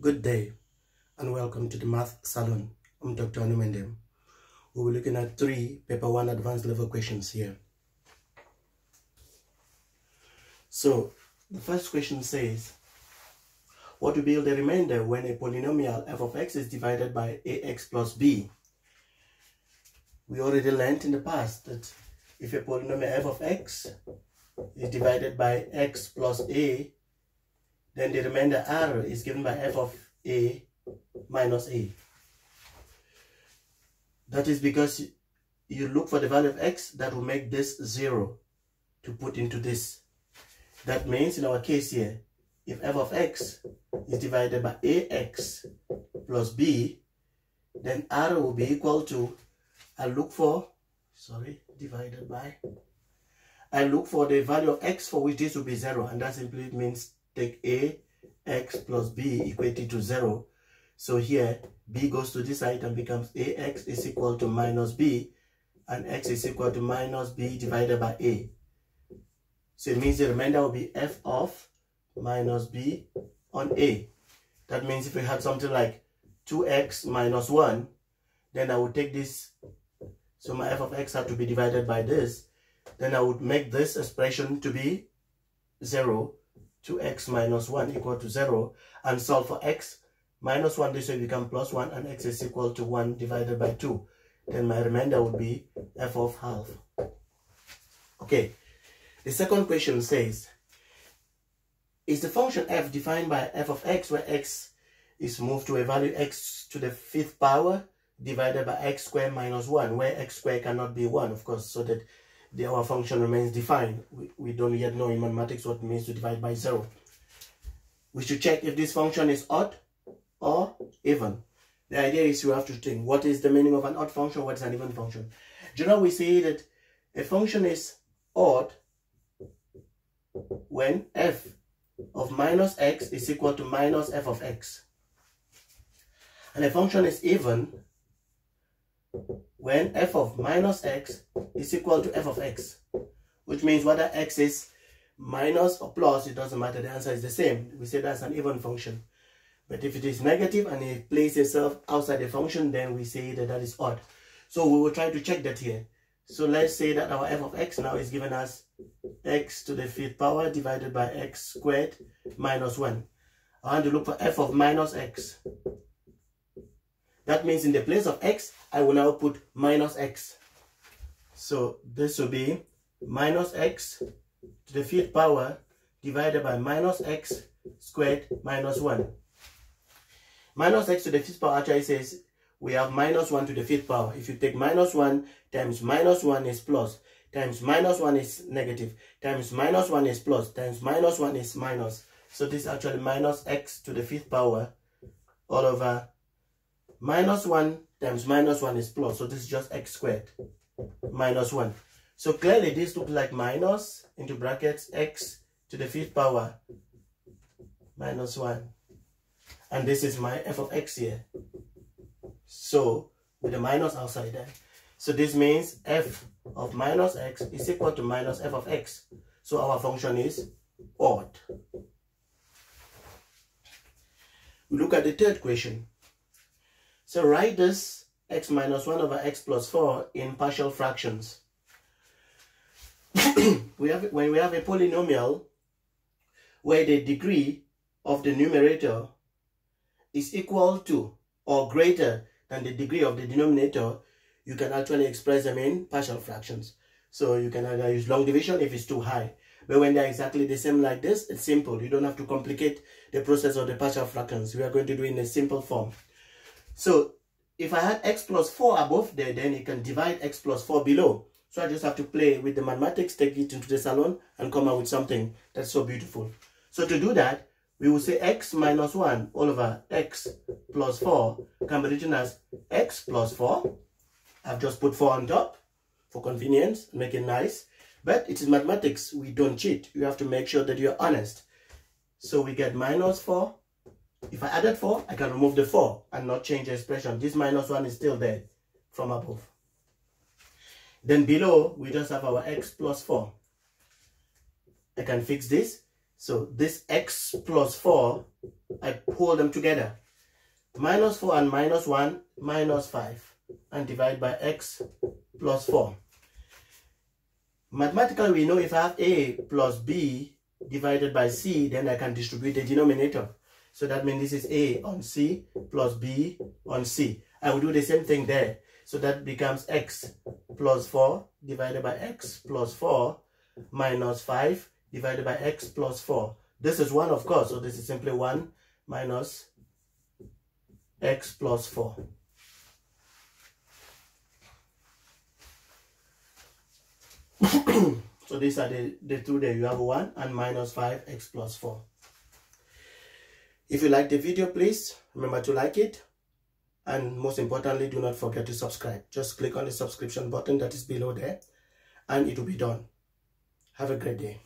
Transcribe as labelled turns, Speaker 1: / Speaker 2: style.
Speaker 1: Good day and welcome to the Math Salon. I'm Dr. Anumendem. We'll be looking at 3 paper 1 advanced level questions here. So the first question says, what will be the remainder when a polynomial f of x is divided by ax plus b? We already learned in the past that if a polynomial f of x is divided by x plus a, then the remainder r is given by f of a minus a. That is because you look for the value of x that will make this 0 to put into this. That means in our case here, if f of x is divided by ax plus b, then r will be equal to, I look for the value of x for which this will be 0, and that simply means take ax plus b equated to 0. So here b goes to this side and becomes ax is equal to minus b, and x is equal to minus b divided by a. So it means the remainder will be f of minus b on a. That means if we had something like 2x minus 1, then I would take this, so my f of x had to be divided by this, then I would make this expression to be 0, 2x minus 1 equal to 0, and solve for x. Minus 1 this way become plus 1, and x is equal to 1 divided by 2. Then my remainder would be f of half. Okay, the second question says, is the function f defined by f of x where x is moved to a value x to the 5th power divided by x squared minus 1, where x squared cannot be 1, of course, so that our function remains defined. We don't yet know in mathematics what it means to divide by 0. We should check if this function is odd or even. The idea is you have to think, what is the meaning of an odd function, what is an even function? Do you know we say that a function is odd when f of minus x is equal to minus f of x. And a function is even when f of minus x is equal to f of x, which means whether x is minus or plus, it doesn't matter, the answer is the same. We say that's an even function. But if it is negative and it places itself outside the function, then we say that that is odd. So we will try to check that here. So let's say that our f of x now is given as x to the 5th power divided by x squared minus 1. I want to look for f of minus x. That means in the place of x, I will now put minus x. So this will be minus x to the 5th power divided by minus x squared minus 1. Minus x to the 5th power actually says we have minus 1 to the 5th power. If you take minus 1 times minus 1 is plus, times minus 1 is negative, times minus 1 is plus, times minus 1 is minus. So this is actually minus x to the 5th power all over minus 1 times minus 1 is plus. So this is just x squared minus 1. So clearly this looks like minus into brackets x to the 5th power minus 1. And this is my f of x here. So with the minus outside there. So this means f of minus x is equal to minus f of x. So our function is odd. We look at the third question. So write this x minus 1 over x plus 4 in partial fractions. When we have a polynomial where the degree of the numerator is equal to or greater than the degree of the denominator, you can actually express them in partial fractions. So you can either use long division if it's too high. But when they're exactly the same like this, it's simple. You don't have to complicate the process of the partial fractions. We are going to do it in a simple form. So if I had x plus 4 above there, then you can divide x plus 4 below. So I just have to play with the mathematics, take it into the salon, and come out with something that's so beautiful. So to do that, we will say x minus 1 all over x plus 4 can be written as x plus 4. I've just put 4 on top for convenience, make it nice. But it is mathematics, we don't cheat. You have to make sure that you're honest. So we get minus 4. If I added 4, I can remove the 4 and not change the expression. This minus 1 is still there from above. Then below, we just have our x plus 4. I can fix this. So this x plus 4, I hold them together. Minus 4 and minus 1, minus 5, and divide by x plus 4. Mathematically, we know if I have a plus b divided by c, then I can distribute the denominator. So that means this is a on c plus b on c. I will do the same thing there. So that becomes x plus 4 divided by x plus 4 minus 5 divided by x plus 4. This is 1, of course, so this is simply 1 minus x plus 4. So these are the two there. You have 1 and minus 5x plus 4. If you like the video, please remember to like it. And most importantly, do not forget to subscribe. Just click on the subscription button that is below there and it will be done. Have a great day.